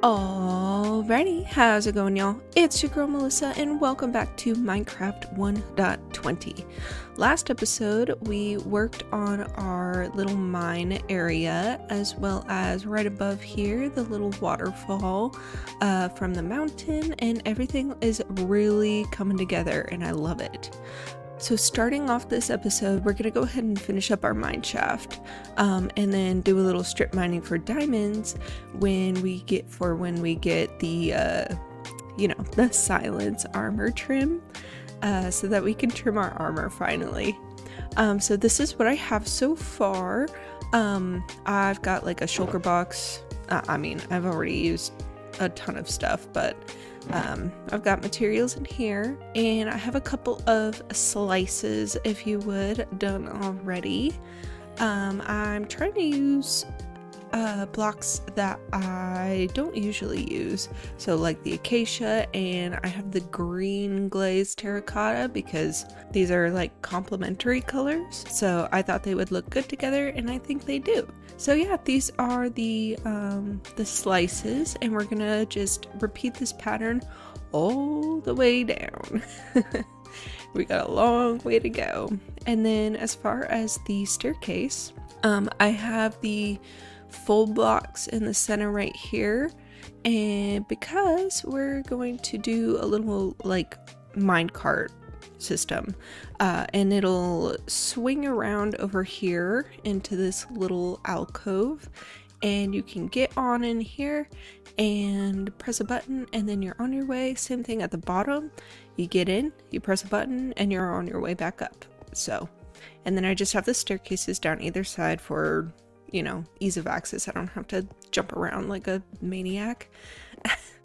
Alrighty, how's it going, y'all? It's your girl Melissa and welcome back to Minecraft 1.20. Last episode we worked on our little mine area, as well as right above here the little waterfall from the mountain, and everything is really coming together and I love it. So starting off this episode, we're going to go ahead and finish up our mine shaft and then do a little strip mining for diamonds when we get the, the silence armor trim so that we can trim our armor finally. So this is what I have so far. I've got like a shulker box. I've already used a ton of stuff, but I've got materials in here, and I have a couple of slices, if you would, done already. I'm trying to use blocks that I don't usually use, so like the acacia, and I have the green glazed terracotta because these are like complementary colors, so I thought they would look good together, and I think they do. So yeah, these are the slices, and we're gonna just repeat this pattern all the way down. We got a long way to go. And then as far as the staircase, I have the full blocks in the center right here, and because we're going to do a little like minecart system, and it'll swing around over here into this little alcove, and you can get on in here and press a button and then you're on your way. Same thing at the bottom, you get in, you press a button, and you're on your way back up. So, and then I just have the staircases down either side for, ease of access. I don't have to jump around like a maniac.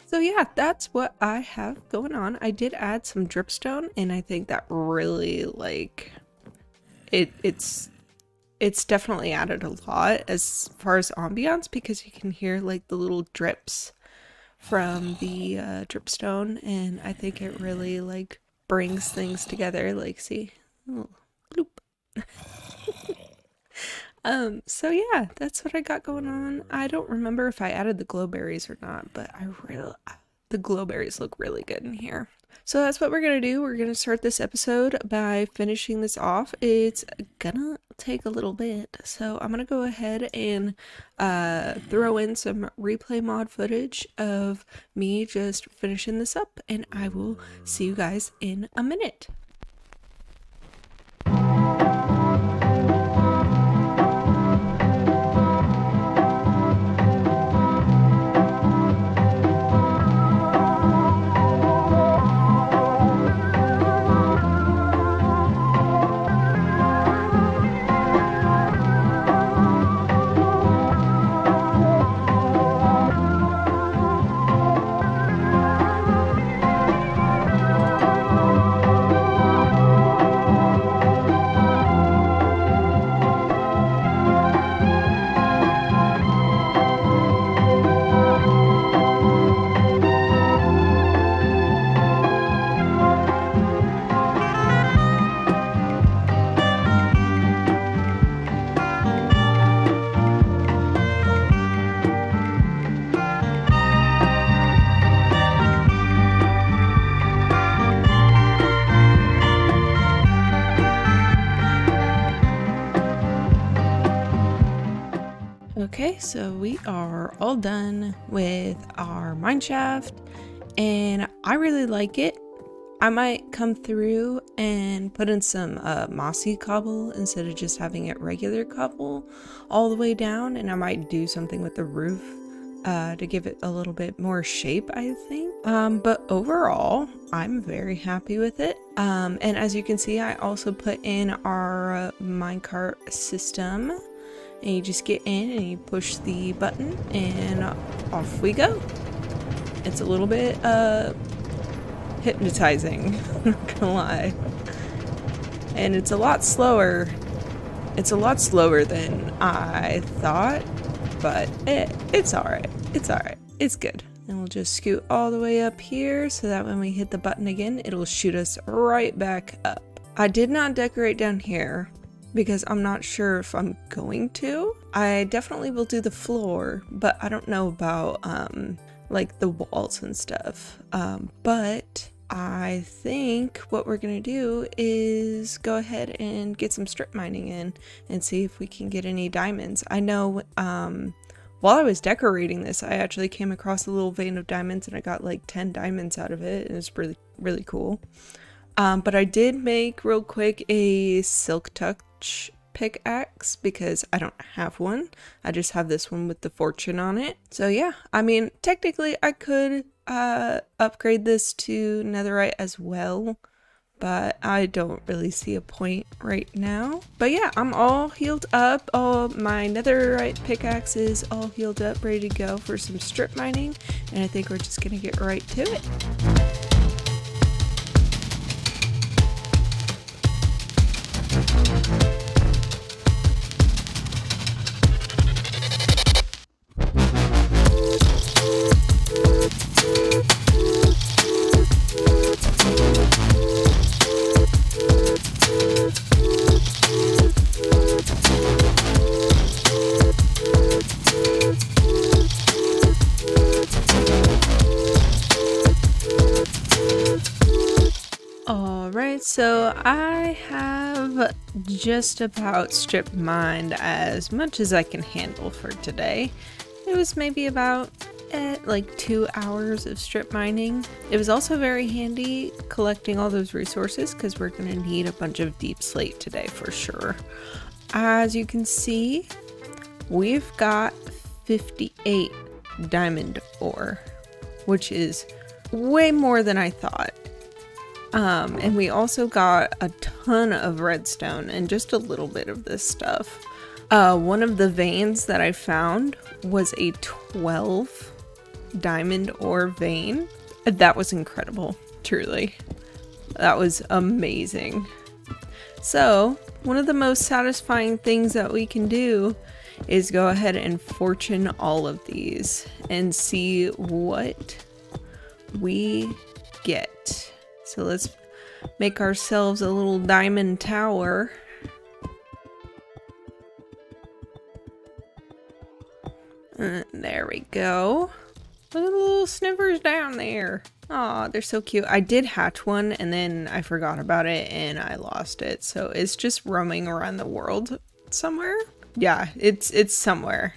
So yeah, that's what I have going on. I did add some dripstone, and I think that really, like, it's definitely added a lot as far as ambiance, because you can hear like the little drips from the dripstone, and I think it really like brings things together. Like, see, oh, bloop. So yeah, that's what I got going on. I don't remember if I added the glowberries or not, but the glowberries look really good in here. So that's what we're gonna do. We're gonna start this episode by finishing this off. It's gonna take a little bit, so I'm gonna go ahead and throw in some replay mod footage of me just finishing this up, and I will see you guys in a minute. Okay, so we are all done with our mine shaft, and I really like it. I might come through and put in some mossy cobble instead of just having it regular cobble all the way down, and I might do something with the roof to give it a little bit more shape, I think. But overall, I'm very happy with it. And as you can see, I also put in our minecart system. And you just get in and you push the button and off we go. It's a little bit hypnotizing, not gonna lie. And it's a lot slower. It's a lot slower than I thought, but it's alright. It's alright. It's good. And we'll just scoot all the way up here so that when we hit the button again, it'll shoot us right back up. I did not decorate down here because I'm not sure if I'm going to. I definitely will do the floor, but I don't know about like the walls and stuff. But I think what we're gonna do is go ahead and get some strip mining in and see if we can get any diamonds. I know while I was decorating this, I actually came across a little vein of diamonds and I got like 10 diamonds out of it. It was really cool. But I did make real quick a silk touch pickaxe because I don't have one. I just have this one with the fortune on it. So yeah, I mean, technically I could upgrade this to netherite as well, but I don't really see a point right now. But yeah, I'm all healed up. All my netherite pickaxe is all healed up, ready to go for some strip mining, and I think we're just gonna get right to it. Alright, so I have just about strip mined as much as I can handle for today. It was maybe about like 2 hours of strip mining. It was also very handy collecting all those resources because we're going to need a bunch of deep slate today for sure. As you can see, we've got 58 diamond ore, which is way more than I thought. And we also got a ton of redstone and just a little bit of this stuff. One of the veins that I found was a 12 diamond ore vein. That was incredible, truly. That was amazing. So, one of the most satisfying things that we can do is go ahead and fortune all of these and see what we get. So let's make ourselves a little diamond tower. There we go. Look at the little sniffers down there. Aw, they're so cute. I did hatch one and then I forgot about it and I lost it. So it's just roaming around the world somewhere. Yeah, it's somewhere.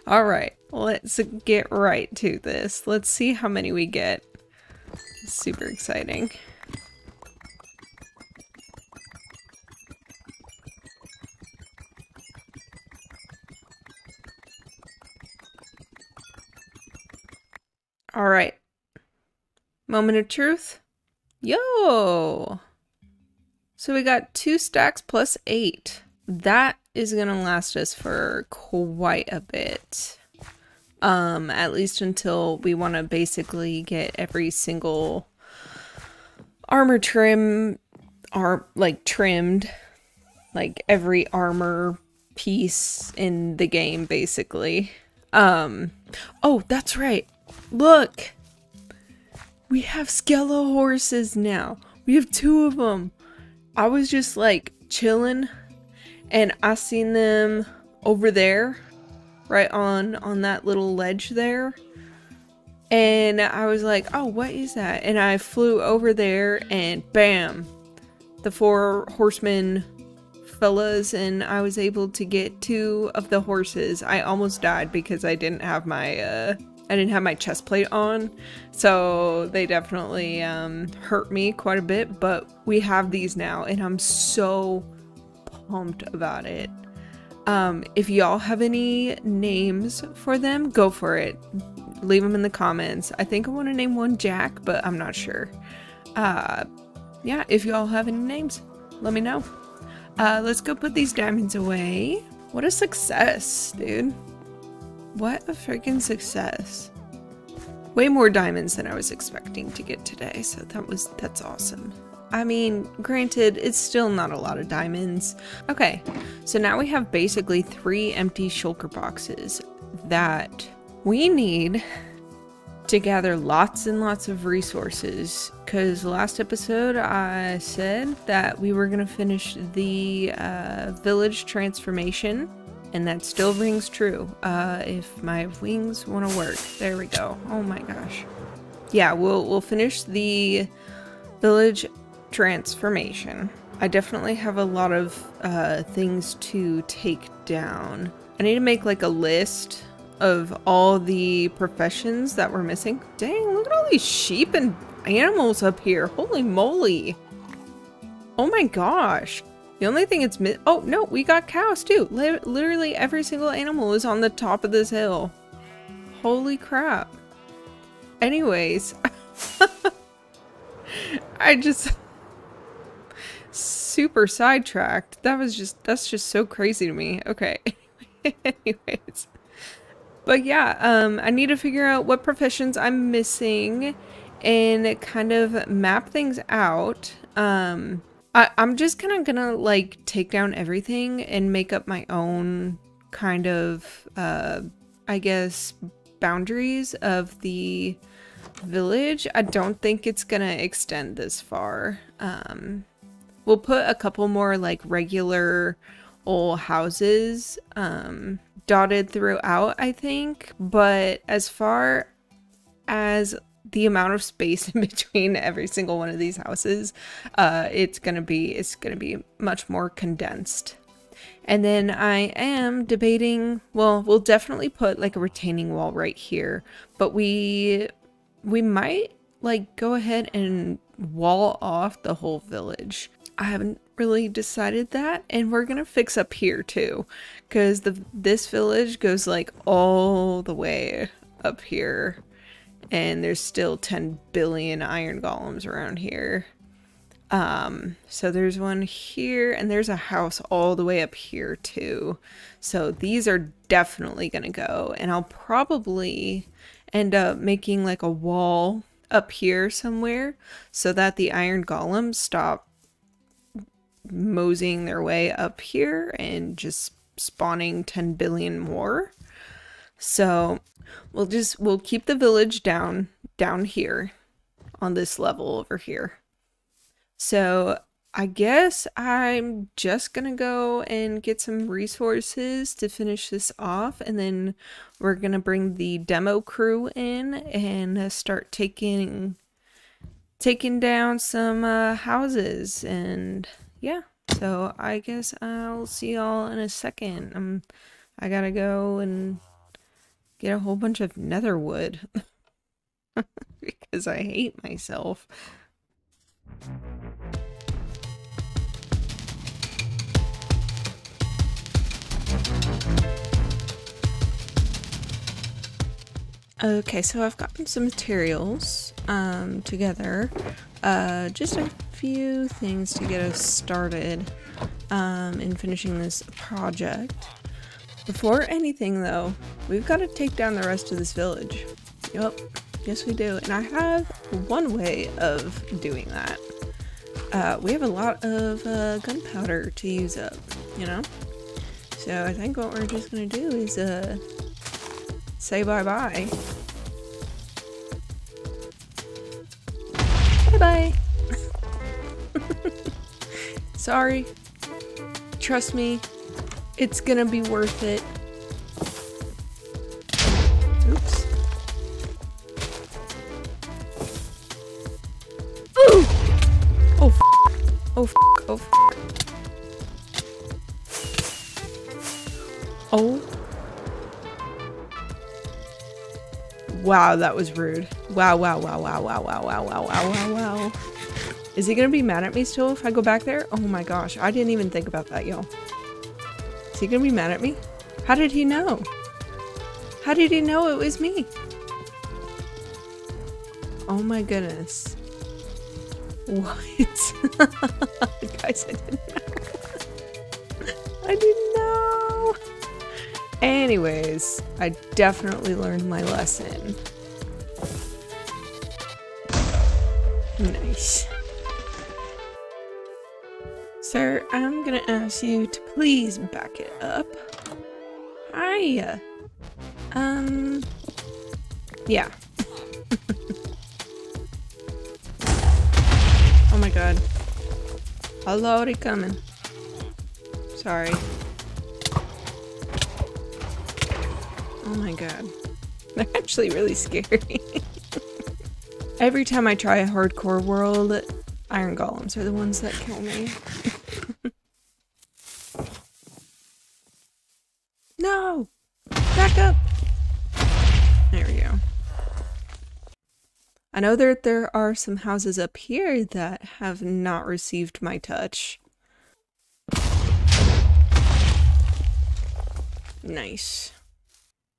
All right, let's get right to this. Let's see how many we get. Super exciting. All right. Moment of truth. Yo! So we got 2 stacks plus 8. That is gonna last us for quite a bit. At least until we want to basically get every single armor trimmed, like every armor piece in the game, basically. Oh, that's right. Look! We have skeletal horses now. We have 2 of them. I was just like chilling and I seen them over there. Right on that little ledge there. And I was like, oh, what is that? And I flew over there and bam, the 4 horsemen fellas, and I was able to get 2 of the horses. I almost died because I didn't have my chest plate on. So they definitely hurt me quite a bit, but we have these now and I'm so pumped about it. If y'all have any names for them, go for it. Leave them in the comments. I think I want to name one Jack, but I'm not sure. Yeah, if y'all have any names, let me know. Let's go put these diamonds away. What a success, dude. What a freaking success. Way more diamonds than I was expecting to get today, so that's awesome. I mean, granted, it's still not a lot of diamonds. Okay, so now we have basically 3 empty shulker boxes that we need to gather lots and lots of resources, because last episode I said that we were going to finish the village transformation And that still rings true. If my wings want to work. There we go. Oh my gosh. Yeah, we'll finish the village transformation. I definitely have a lot of things to take down. I need to make like a list of all the professions that we're missing. Dang, look at all these sheep and animals up here. Holy moly. Oh my gosh. The only thing it's oh no, we got cows too. Literally every single animal is on the top of this hill. Holy crap. Anyways, I just super sidetracked. That's just so crazy to me. Okay. Anyways. But yeah, I need to figure out what professions I'm missing and kind of map things out. I'm just kind of gonna like take down everything and make up my own kind of, I guess, boundaries of the village. I don't think it's gonna extend this far. We'll put a couple more like regular old houses dotted throughout, I think, but as far as the amount of space in between every single one of these houses, it's gonna be much more condensed. And then I am debating, well, we'll definitely put like a retaining wall right here, but we might like go ahead and wall off the whole village. I haven't really decided that, and we're gonna fix up here too, because this village goes like all the way up here. And there's still 10 billion iron golems around here. So there's one here, and there's a house all the way up here too. So these are definitely gonna go, and I'll probably end up making like a wall up here somewhere so that the iron golems stop moseying their way up here and just spawning 10 billion more. So we'll keep the village down here on this level over here. So I guess I'm just gonna go and get some resources to finish this off, and then we're gonna bring the demo crew in and start taking down some houses. And yeah, so I guess I'll see y'all in a second. I gotta go and get a whole bunch of nether wood because I hate myself. Okay, so I've gotten some materials together. Just a few things to get us started in finishing this project. Before anything though, we've got to take down the rest of this village. Yup, yes we do. And I have one way of doing that. We have a lot of gunpowder to use up, you know? So I think what we're just gonna do is say bye-bye. Bye-bye! Sorry. Trust me. It's gonna be worth it. Oops. Ooh! Oh f***. Oh f***. Oh f***. Oh. Wow, that was rude. Wow, wow, wow, wow, wow, wow, wow, wow, wow, wow, wow. Is he gonna be mad at me still if I go back there? Oh my gosh, I didn't even think about that, y'all. Is he gonna be mad at me? How did he know? How did he know it was me? Oh my goodness. What? Guys, I didn't know. I didn't know. Anyways, I definitely learned my lesson. Nice. Sir, I'm gonna ask you to please back it up. Hi. Yeah. Oh my god. Already coming. Sorry. Oh my god. They're actually really scary. Every time I try a hardcore world, iron golems are the ones that kill me. No! Back up! There we go. I know that there are some houses up here that have not received my touch. Nice.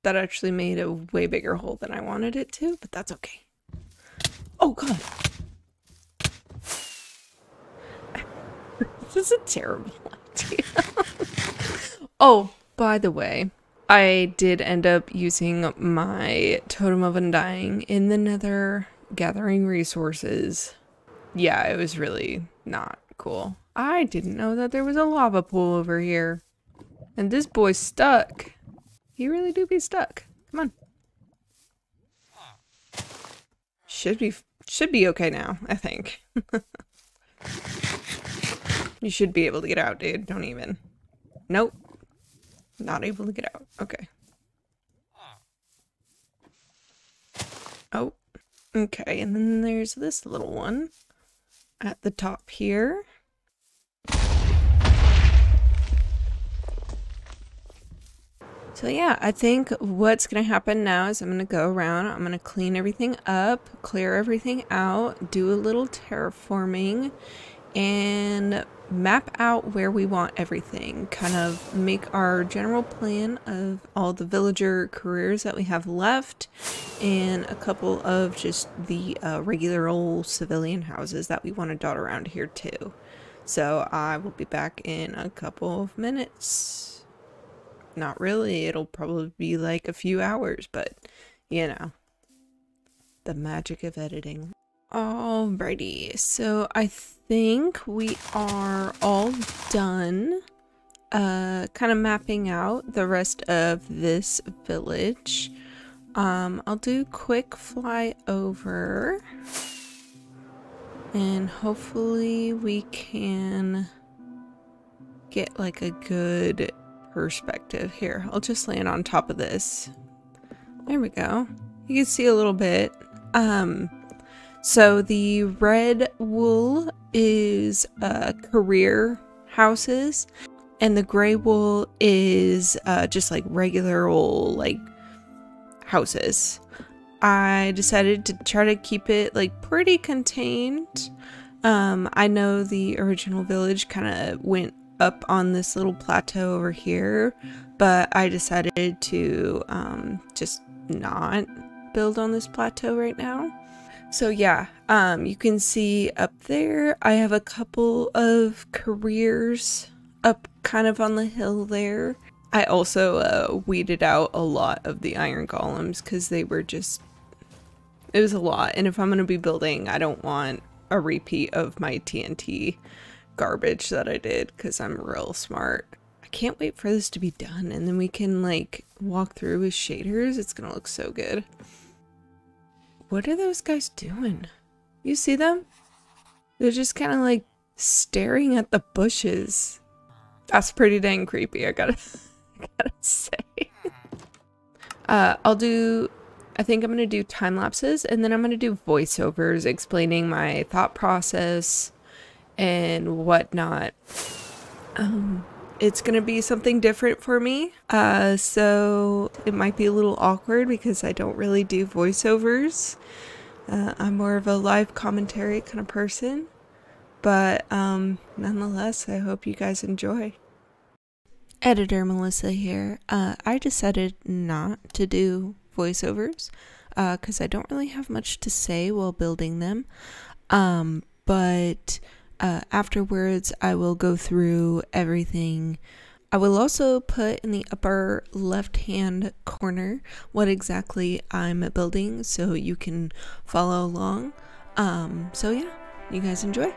That actually made a way bigger hole than I wanted it to, but that's okay. Oh god! This is a terrible idea. Oh, by the way, I did end up using my Totem of Undying in the Nether, gathering resources. Yeah, it was really not cool. I didn't know that there was a lava pool over here. And this boy's stuck. He really do be stuck. Come on. Should be okay now, I think. You should be able to get out, dude. Don't even. Nope. Not able to get out. Okay. Oh. Okay, and then there's this little one at the top here. So yeah, I think what's going to happen now is I'm going to go around, I'm going to clean everything up, clear everything out, do a little terraforming, and map out where we want everything. Kind of make our general plan of all the villager careers that we have left, and a couple of just the regular old civilian houses that we want to dot around here too. So I will be back in a couple of minutes. Not really, it'll probably be like a few hours, but you know, the magic of editing. Alrighty, so I think we are all done kind of mapping out the rest of this village. I'll do quick fly over and hopefully we can get like a good perspective here. I'll just land on top of this. There we go. You can see a little bit. So the red wool is career houses, and the gray wool is just like regular old like houses. I decided to try to keep it like pretty contained. I know the original village kind of went up on this little plateau over here, but I decided to just not build on this plateau right now. So yeah, you can see up there I have a couple of careers up kind of on the hill there. I also weeded out a lot of the iron golems because they were just, it was a lot, and if I'm going to be building, I don't want a repeat of my TNT garbage that I did because I'm real smart. I can't wait for this to be done, and then we can like walk through with shaders. It's gonna look so good. What are those guys doing? You see them? They're just kind of like staring at the bushes. That's pretty dang creepy, I gotta say. I think I'm gonna do time lapses, and then I'm gonna do voiceovers explaining my thought process and whatnot. It's gonna be something different for me, so it might be a little awkward because I don't really do voiceovers. I'm more of a live commentary kind of person, but nonetheless, I hope you guys enjoy. Editor Melissa here. I decided not to do voiceovers because I don't really have much to say while building them, but afterwards I will go through everything. I will also put in the upper left hand corner what exactly I'm building so you can follow along. So yeah, you guys enjoy.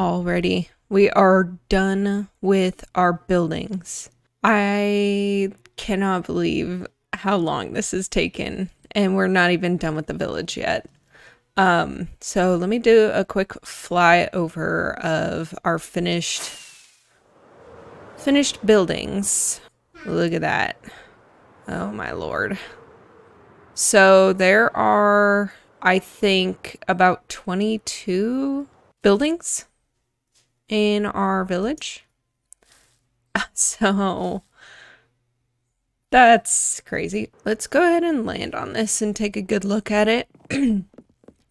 Alrighty, we are done with our buildings. I cannot believe how long this has taken, and we're not even done with the village yet. So let me do a quick flyover of our finished buildings. Look at that. Oh my lord. So there are, I think, about 22 buildings in our village. So that's crazy. Let's go ahead and land on this and take a good look at it.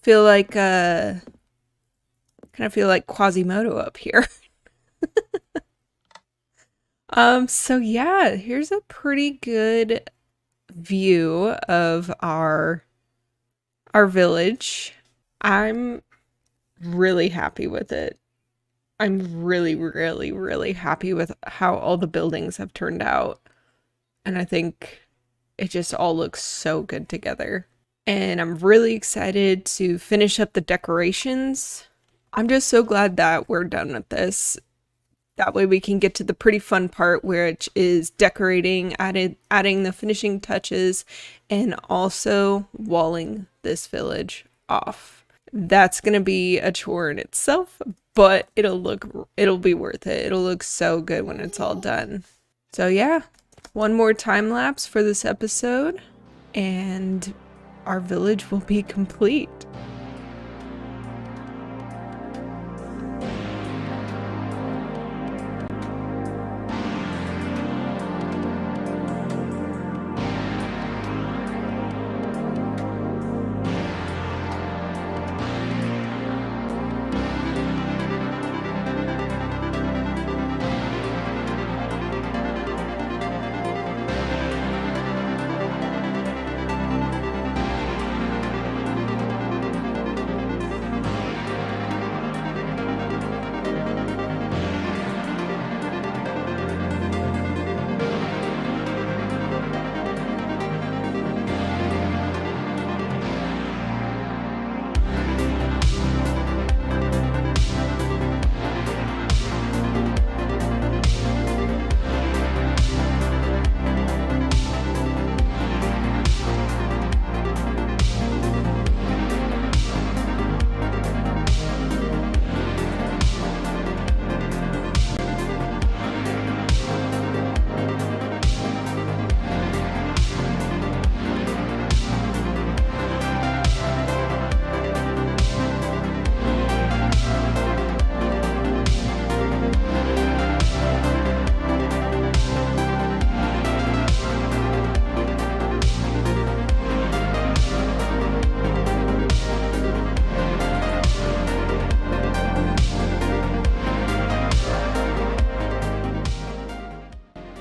Feel like kind of feel like Quasimodo up here. So yeah, here's a pretty good view of our village. I'm really happy with it. I'm really happy with how all the buildings have turned out. And I think it just all looks so good together. And I'm really excited to finish up the decorations. I'm just so glad that we're done with this. That way we can get to the pretty fun part, which is decorating, adding the finishing touches, and also walling this village off. That's gonna be a chore in itself, but it'll be worth it. It'll look so good when it's all done. So yeah, one more time lapse for this episode, and our village will be complete.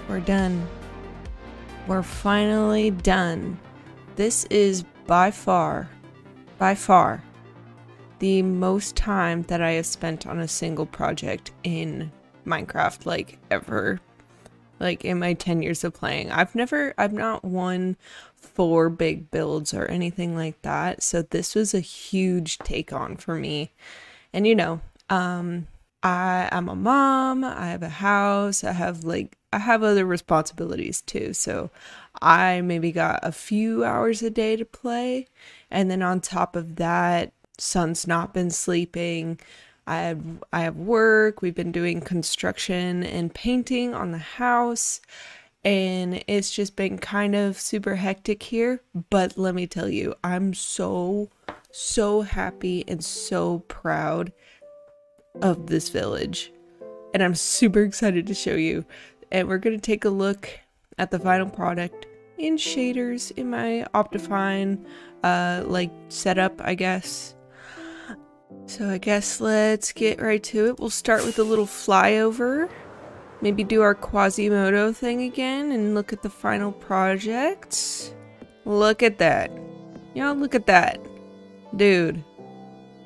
We're done. We're finally done. This is by far the most time that I have spent on a single project in Minecraft, like ever. Like in my 10 years of playing. I've not won 4 big builds or anything like that. So this was a huge take on for me. And you know, I'm a mom, I have a house, I have other responsibilities too. So I maybe got a few hours a day to play. And then on top of that, son's not been sleeping. I have work. We've been doing construction and painting on the house. And it's just been kind of super hectic here. But let me tell you, I'm so happy and so proud of this village. And I'm super excited to show you. And we're going to take a look at the final product in shaders in my Optifine like setup, I guess. So I guess let's get right to it. We'll start with a little flyover. Maybe do our Quasimodo thing again and look at the final project. Look at that. Y'all look at that. Dude.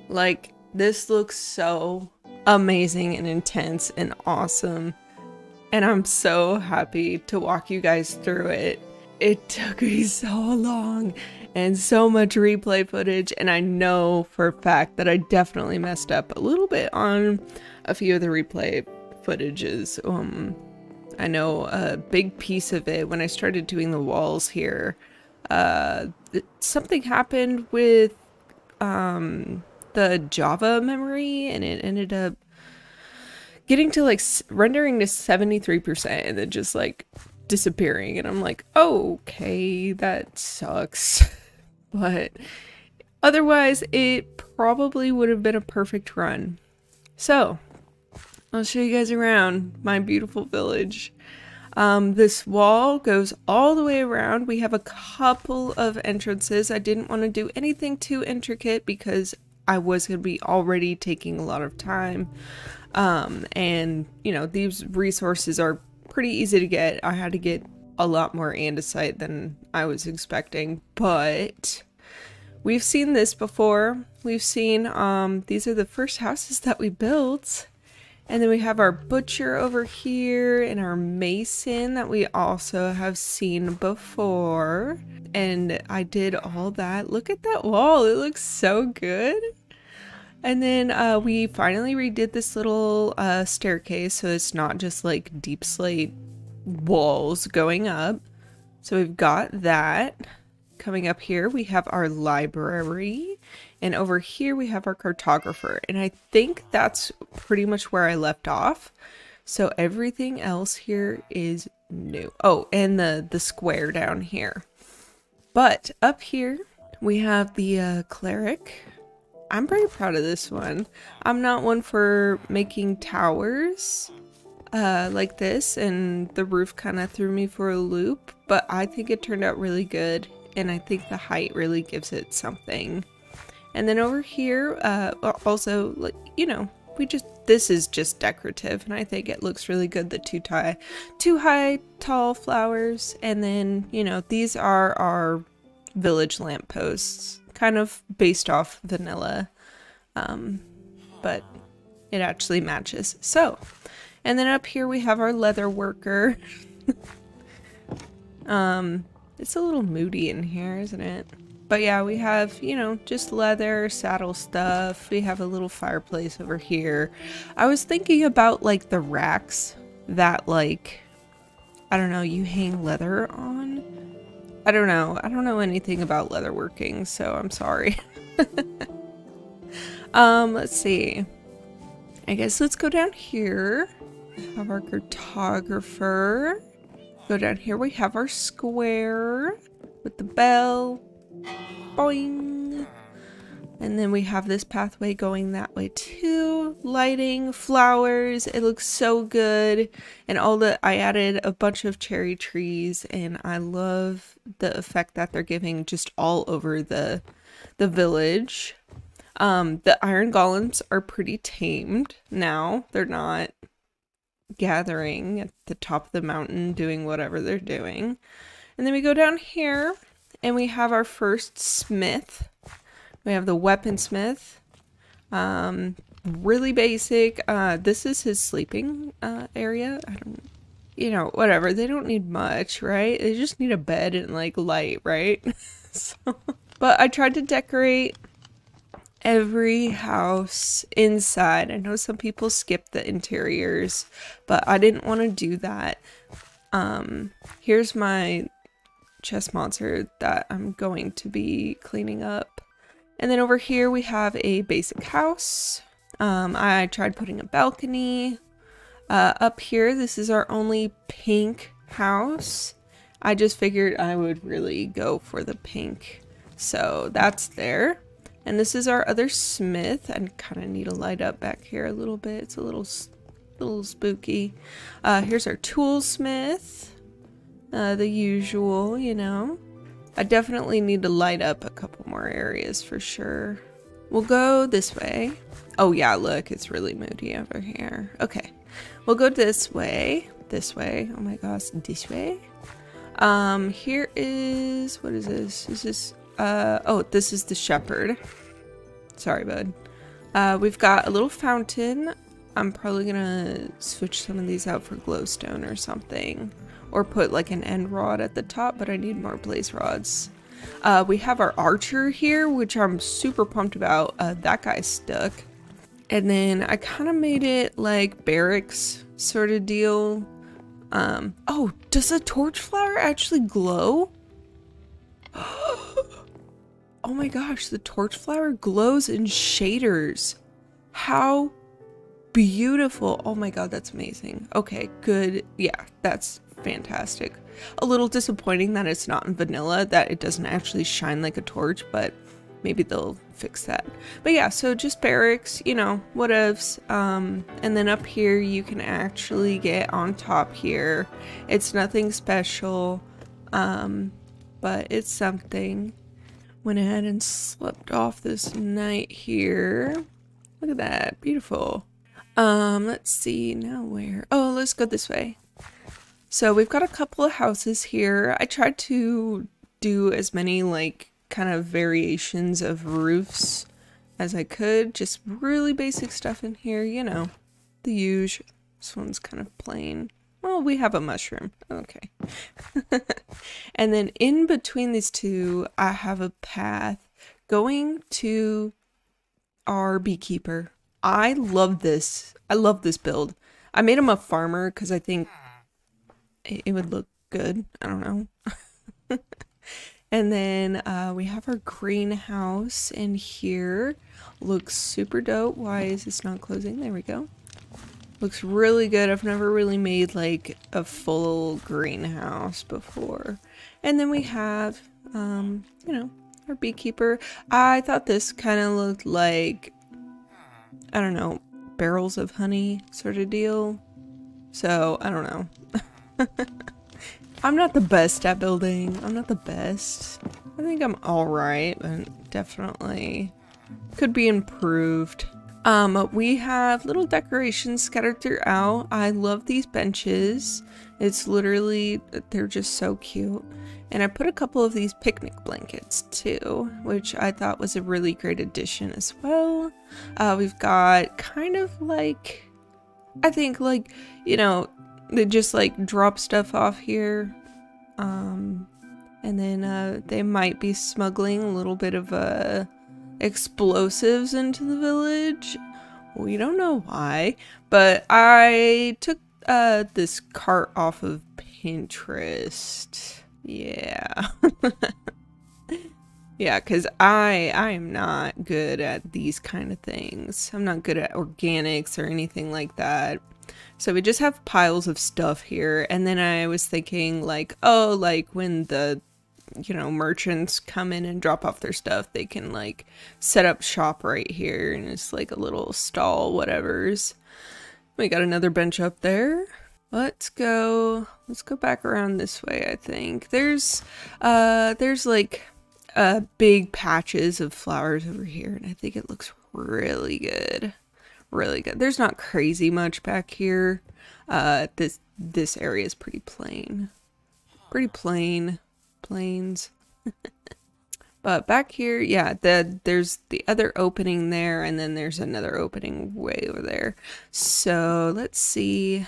Like, this looks so amazing and intense and awesome. And I'm so happy to walk you guys through it. It took me so long and so much replay footage, and I know for a fact that I definitely messed up a little bit on a few of the replay footages. I know a big piece of it when I started doing the walls here, something happened with the Java memory, and it ended up getting to like rendering to 73% and then just like disappearing, and I'm like, oh, okay, that sucks. But otherwise it probably would have been a perfect run. So I'll show you guys around my beautiful village. This wall goes all the way around. We have a couple of entrances. I didn't want to do anything too intricate because I was going to be already taking a lot of time. And you know, these resources are pretty easy to get. I had to get a lot more andesite than I was expecting, but we've seen this before. We've seen, these are the first houses that we built. And then we have our butcher over here and our mason that we also have seen before. And I did all that. Look at that wall. It looks so good. And then we finally redid this little staircase, so it's not just like deep slate walls going up. So we've got that. Coming up here, we have our library. And over here, we have our cartographer. And I think that's pretty much where I left off. So everything else here is new. Oh, and the square down here. But up here, we have the cleric. I'm pretty proud of this one. I'm not one for making towers like this, and the roof kind of threw me for a loop, but I think it turned out really good, and I think the height really gives it something. And then over here, also, like, you know, this is just decorative, and I think it looks really good, the two high tall flowers. And then, you know, these are our village lampposts, kind of based off vanilla, but it actually matches. So, and then up here we have our leather worker. It's a little moody in here, isn't it? But yeah, we have, you know, just leather, saddle stuff. We have a little fireplace over here. I was thinking about like the racks that, like, I don't know, you hang leather on. I don't know anything about leatherworking, so I'm sorry. Let's see. I guess let's go down here. Have our cartographer. Go down here, we have our square with the bell. Boing. And then we have this pathway going that way too. Lighting, flowers, it looks so good. And I added a bunch of cherry trees, and I love the effect that they're giving just all over the village. The iron golems are pretty tamed now. They're not gathering at the top of the mountain doing whatever they're doing. And then we go down here and we have our first smith. We have the weaponsmith. Really basic. This is his sleeping area. You know, whatever. They don't need much, right? They just need a bed and like light, right? But I tried to decorate every house inside. I know some people skip the interiors, but I didn't want to do that. Here's my chest monster that I'm going to be cleaning up. And then over here we have a basic house. I tried putting a balcony. Up here, this is our only pink house. I just figured I would really go for the pink. So that's there. And this is our other smith. I kind of need to light up back here a little bit. It's a little spooky. Here's our toolsmith. The usual, you know. I definitely need to light up a couple more areas for sure. We'll go this way. Oh yeah, look, it's really moody over here. Okay, we'll go this way. This way. Oh my gosh, this way. Here is, what is this? Is this, oh, this is the shepherd. Sorry, bud. We've got a little fountain. I'm probably gonna switch some of these out for glowstone or something. Or put like an end rod at the top, but I need more blaze rods. We have our archer here, which I'm super pumped about. That guy's stuck. And then I kind of made it like barracks sort of deal. Oh, does the torch flower actually glow? Oh my gosh, the torch flower glows in shaders. How beautiful. Oh my god, that's amazing. Okay, good. Yeah, that's fantastic. A little disappointing that it's not in vanilla, that it doesn't actually shine like a torch, but maybe they'll fix that. But yeah, so just barracks, you know, whatevs. And then up here you can actually get on top here. It's nothing special, but it's something. Went ahead and slept off this night here. Look at that, beautiful. Let's see, now where? Oh, let's go this way. So we've got a couple of houses here. I tried to do as many like kind of variations of roofs as I could. Just really basic stuff in here, you know, the usual. This one's kind of plain. Well, we have a mushroom. Okay. And then in between these two, I have a path going to our beekeeper. I love this. I love this build. I made him a farmer because I think it would look good. I don't know. And then we have our greenhouse in here. Looks super dope. Why is this not closing? There we go. Looks really good. I've never really made like a full greenhouse before. And then we have, you know, our beekeeper. I thought this kind of looked like, I don't know, barrels of honey sort of deal. So, I don't know. I'm not the best at building. I'm not the best. I think I'm alright, but definitely could be improved. We have little decorations scattered throughout. I love these benches. It's literally, they're just so cute. And I put a couple of these picnic blankets too, which I thought was a really great addition as well. We've got kind of like, I think like, you know, they just like drop stuff off here. And then they might be smuggling a little bit of explosives into the village. We don't know why, but I took this cart off of Pinterest. Yeah. Yeah, because I am not good at these kind of things. I'm not good at organics or anything like that. So we just have piles of stuff here. And then I was thinking like, oh, like when the, you know, merchants come in and drop off their stuff, they can like set up shop right here and it's like a little stall, whatever's. We got another bench up there. Let's go back around this way. I think there's like big patches of flowers over here, and I think it looks really good. Really good. There's not crazy much back here. This area is pretty plain. Pretty plain. Plains. But back here, yeah, there's the other opening there, and then there's another opening way over there. So let's see.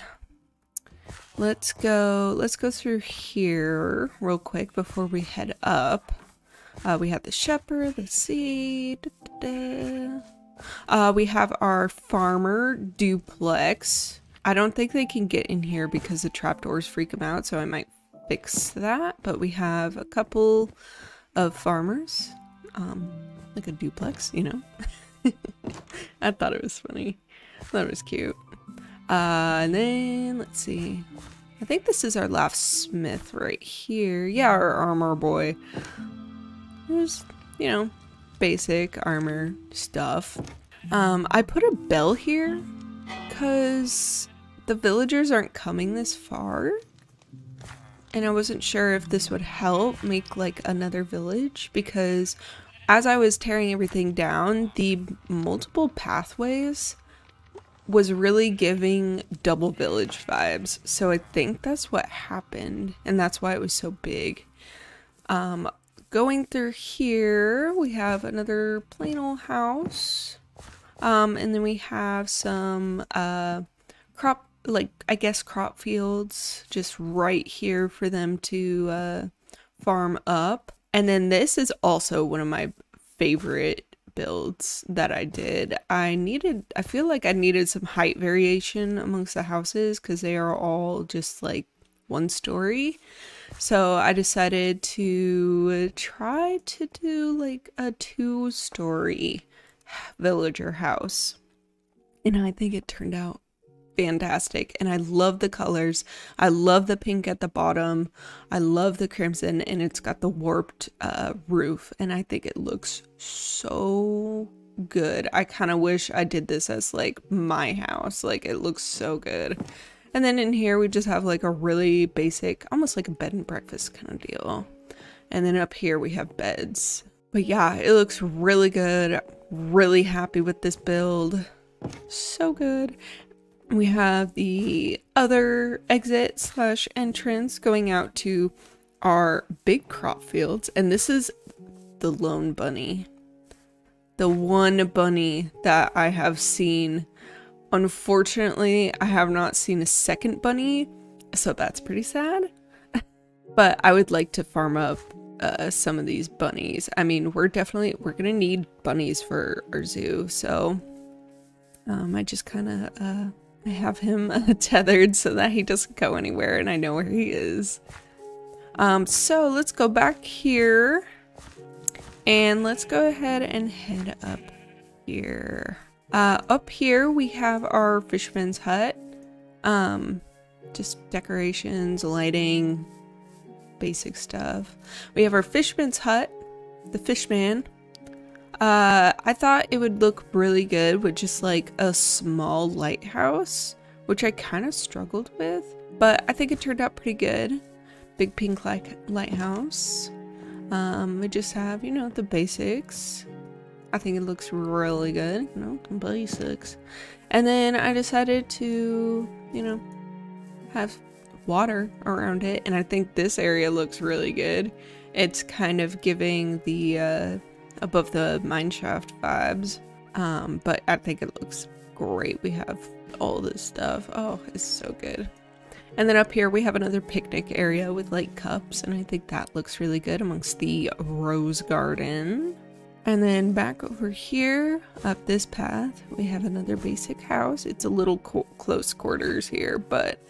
Let's go through here real quick before we head up. We have the shepherd, let's see. We have our farmer duplex. I don't think they can get in here because the trapdoors freak them out, so I might fix that. But we have a couple of farmers, like a duplex, you know. I thought it was funny. I thought it was cute. And then let's see. I think this is our last smith right here. Yeah, our armor boy. Just, you know, basic armor stuff. I put a bell here because the villagers aren't coming this far. And I wasn't sure if this would help make like another village, because as I was tearing everything down, the multiple pathways was really giving double village vibes. So I think that's what happened, and that's why it was so big. Going through here, we have another plain old house. And then we have some crop, like I guess crop fields just right here for them to farm up. And then this is also one of my favorite builds that I did. I feel like I needed some height variation amongst the houses because they are all just like one story. So I decided to try to do like a 2-story villager house. And I think it turned out fantastic. And I love the colors. I love the pink at the bottom. I love the crimson, and it's got the warped roof. And I think it looks so good. I kind of wish I did this as like my house. Like, it looks so good. And then in here we just have like a really basic, almost like a bed and breakfast kind of deal. And then up here we have beds. But yeah, it looks really good. Really happy with this build. So good. We have the other exit slash entrance going out to our big crop fields. And this is the lone bunny. The one bunny that I have seen. Unfortunately, I have not seen a second bunny, so that's pretty sad. But I would like to farm up some of these bunnies. I mean, we're gonna need bunnies for our zoo, so I just kind of I have him tethered so that he doesn't go anywhere, and I know where he is. So let's go back here, and let's go ahead and head up here. Up here we have our fisherman's hut. Just decorations, lighting, basic stuff. We have our fisherman's hut, the fishman. I thought it would look really good with just like a small lighthouse, which I kind of struggled with, but I think it turned out pretty good. Big pink lighthouse. We just have, you know, the basics. I think it looks really good, you know, the basics. And then I decided to, you know, have water around it, and I think this area looks really good. It's kind of giving the above the mineshaft vibes, but I think it looks great. We have all this stuff. Oh, it's so good. And then up here we have another picnic area with like cups, and I think that looks really good amongst the rose garden. And then back over here, up this path, we have another basic house. It's a little close quarters here, but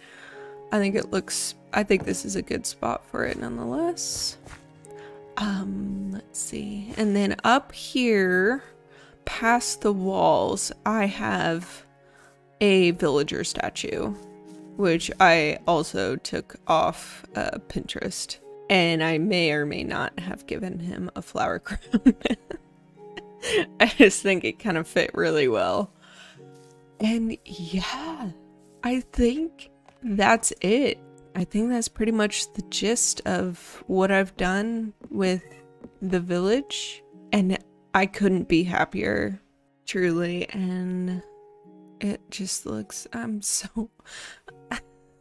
I think this is a good spot for it nonetheless. Let's see. And then up here, past the walls, I have a villager statue, which I also took off Pinterest. And I may or may not have given him a flower crown. I just think it kind of fit really well. And yeah, I think that's it. I think that's pretty much the gist of what I've done with the village. And I couldn't be happier, truly. And it just looks, I'm so...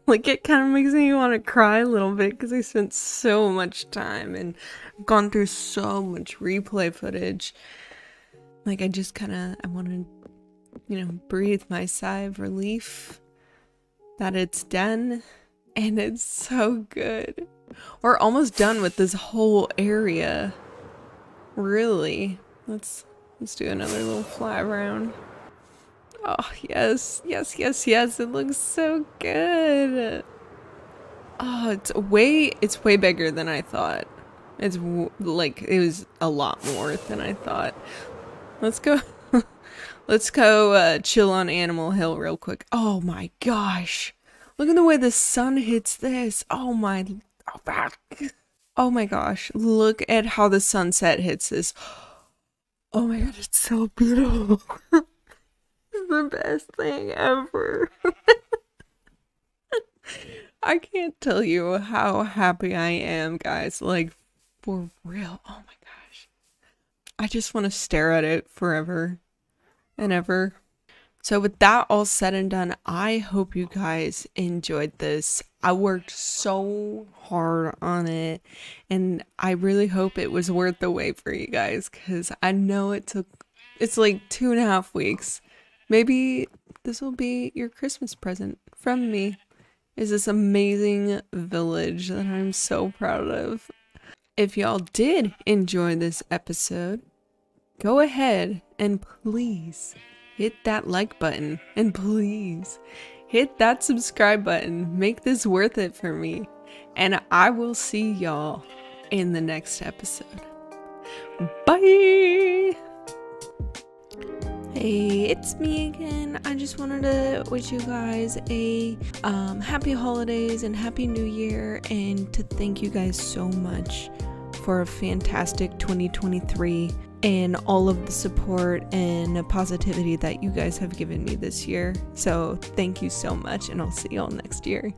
like, it kind of makes me want to cry a little bit because I spent so much time and gone through so much replay footage. Like, I just kind of, I want to, you know, breathe my sigh of relief that it's done, and it's so good. We're almost done with this whole area. Really. Let's do another little fly around. Oh, yes, yes, yes, yes, it looks so good. Oh, it's way bigger than I thought. It's like, it was a lot more than I thought. Let's go, let's go chill on Animal Hill real quick. Oh my gosh. Look at the way the sun hits this. Oh my gosh. Look at how the sunset hits this. Oh my god, it's so beautiful. The best thing ever. I can't tell you how happy I am, guys. Like, for real. Oh my gosh. I just want to stare at it forever and ever. So with that all said and done, I hope you guys enjoyed this. I worked so hard on it, and I really hope it was worth the wait for you guys, because I know it's like 2.5 weeks. Maybe this will be your Christmas present from me, is this amazing village that I'm so proud of. If y'all did enjoy this episode, go ahead and please hit that like button, and please hit that subscribe button. Make this worth it for me, and I will see y'all in the next episode. Bye! Hey, it's me again. I just wanted to wish you guys a happy holidays and happy new year, and to thank you guys so much for a fantastic 2023 and all of the support and positivity that you guys have given me this year. So thank you so much, and I'll see y'all next year.